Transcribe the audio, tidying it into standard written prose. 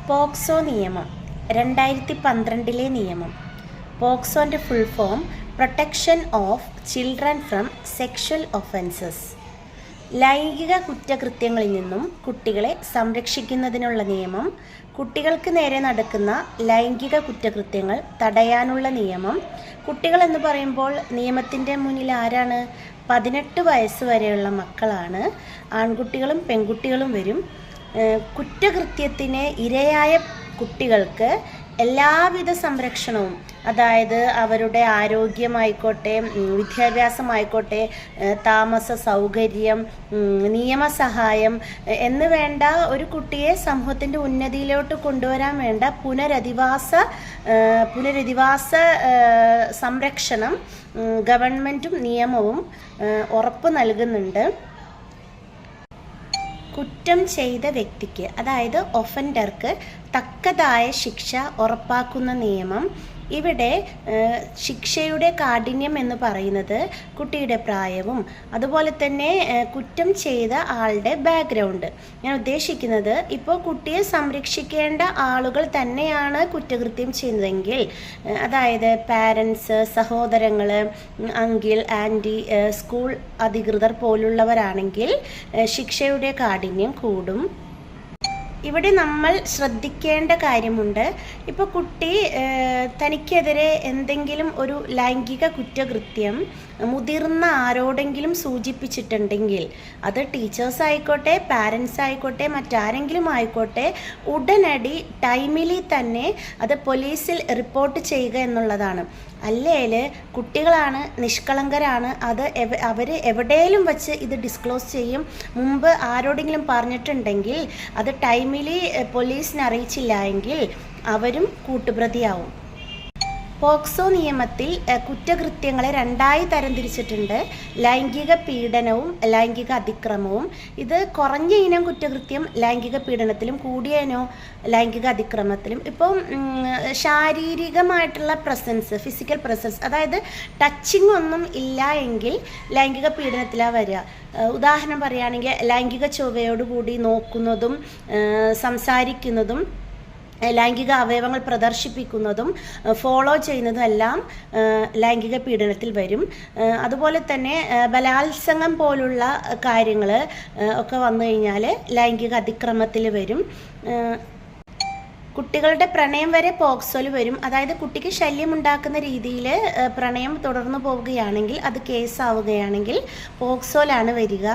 POCSO നിയമം 2012 നിയമം. പോക്സോൻ്റെ full form protection of children from sexual offences. ലൈംഗിക കുറ്റകൃത്യങ്ങളിൽ നിന്നും കുട്ടികളെ സംരക്ഷിക്കുന്നതിനുള്ള നിയമം, കുട്ടികൾക്ക് നേരെ നടക്കുന്ന ലൈംഗിക കുറ്റകൃത്യങ്ങൾ തടയാനുള്ള നിയമം. കുട്ടികൾ എന്ന് പറയുമ്പോൾ നിയമത്തിൻ്റെ മുന്നിൽ ആരാണ്? 18 വയസ്സ് വരെയുള്ള മക്കളാണ്. ആൺകുട്ടികളും പെൺകുട്ടികളും വരും. കുറ്റകൃത്യത്തിന് ഇരയായ കുട്ടികൾക്ക് എല്ലാവിധ സംരക്ഷണവും, അതായത് അവരുടെ ആരോഗ്യമായിക്കോട്ടെ, വിദ്യാഭ്യാസമായിക്കോട്ടെ, താമസ സൗകര്യം, നിയമസഹായം എന്ന് വേണ്ട ഒരു കുട്ടിയെ സമൂഹത്തിൻ്റെ ഉന്നതിയിലോട്ട് കൊണ്ടുവരാൻ വേണ്ട പുനരധിവാസ സംരക്ഷണം ഗവൺമെൻറ്റും നിയമവും ഉറപ്പ് നൽകുന്നുണ്ട്. കുറ്റം ചെയ്ത വ്യക്തിക്ക്, അതായത് ഒഫൻഡർക്ക് തക്കതായ ശിക്ഷ ഉറപ്പാക്കുന്ന നിയമം. ഇവിടെ ശിക്ഷയുടെ കാഠിന്യം എന്ന് പറയുന്നത് കുട്ടിയുടെ പ്രായവും അതുപോലെ തന്നെ കുറ്റം ചെയ്ത ആളുടെ ബാക്ക്ഗ്രൗണ്ട്. ഞാൻ ഉദ്ദേശിക്കുന്നത്, ഇപ്പോൾ കുട്ടിയെ സംരക്ഷിക്കേണ്ട ആളുകൾ തന്നെയാണ് കുറ്റകൃത്യം ചെയ്യുന്നതെങ്കിൽ, അതായത് പാരൻസ്, സഹോദരങ്ങൾ, അങ്കിൾ, ആൻറ്റി, സ്കൂൾ അധികൃതർ പോലുള്ളവരാണെങ്കിൽ ശിക്ഷയുടെ കാഠിന്യം കൂടും. ഇവിടെ നമ്മൾ ശ്രദ്ധിക്കേണ്ട കാര്യമുണ്ട്. ഇപ്പോൾ കുട്ടി തനിക്കെതിരെ എന്തെങ്കിലും ഒരു ലൈംഗിക കുറ്റകൃത്യം മുതിർന്ന ആരോടെങ്കിലും സൂചിപ്പിച്ചിട്ടുണ്ടെങ്കിൽ, അത് ടീച്ചേഴ്സ് ആയിക്കോട്ടെ, പാരൻസ് ആയിക്കോട്ടെ, മറ്റാരെങ്കിലും ആയിക്കോട്ടെ, ഉടനടി ടൈമിലി തന്നെ അത് പോലീസിൽ റിപ്പോർട്ട് ചെയ്യുക എന്നുള്ളതാണ്. അല്ലെങ്കിൽ കുട്ടികളാണ്, നിഷ്കളങ്കരാണ്, അത് അവർ എവിടെയെങ്കിലും വച്ച് ഇത് ഡിസ്ക്ലോസ് ചെയ്യും. മുമ്പ് ആരോടെങ്കിലും പറഞ്ഞിട്ടുണ്ടെങ്കിൽ അത് ടൈമിലി പോലീസിനെ അറിയിച്ചില്ല എങ്കിൽ അവരും കൂട്ടുപ്രതിയാവും. പോക്സോ നിയമത്തിൽ കുറ്റകൃത്യങ്ങളെ 2ആയി തരംതിരിച്ചിട്ടുണ്ട്: ലൈംഗിക പീഡനവും ലൈംഗിക അതിക്രമവും. ഇത് കുറഞ്ഞ ഇനം കുറ്റകൃത്യം ലൈംഗിക പീഡനത്തിലും, കൂടിയ ഇനം ലൈംഗിക അതിക്രമത്തിലും. ഇപ്പം ശാരീരികമായിട്ടുള്ള പ്രസൻസ്, ഫിസിക്കൽ പ്രസൻസ്, അതായത് ടച്ചിങ് ഒന്നും ഇല്ല എങ്കിൽ ലൈംഗിക പീഡനത്തിലാണ് വരിക. ഉദാഹരണം പറയുകയാണെങ്കിൽ, ലൈംഗിക ചൊവ്വയോടുകൂടി നോക്കുന്നതും സംസാരിക്കുന്നതും ലൈംഗിക അവയവങ്ങൾ പ്രദർശിപ്പിക്കുന്നതും ഫോളോ ചെയ്യുന്നതും എല്ലാം ലൈംഗിക പീഡനത്തിൽ വരും. അതുപോലെ തന്നെ ബലാത്സംഗം പോലുള്ള കാര്യങ്ങൾ ഒക്കെ വന്നു കഴിഞ്ഞാൽ ലൈംഗിക അതിക്രമത്തിൽ വരും. കുട്ടികളുടെ പ്രണയം വരെ പോക്സോയിൽ വരും. അതായത് കുട്ടിക്ക് ശല്യമുണ്ടാക്കുന്ന രീതിയിൽ പ്രണയം തുടർന്നു പോവുകയാണെങ്കിൽ, അത് കേസാവുകയാണെങ്കിൽ പോക്സോയിലാണ് വരിക.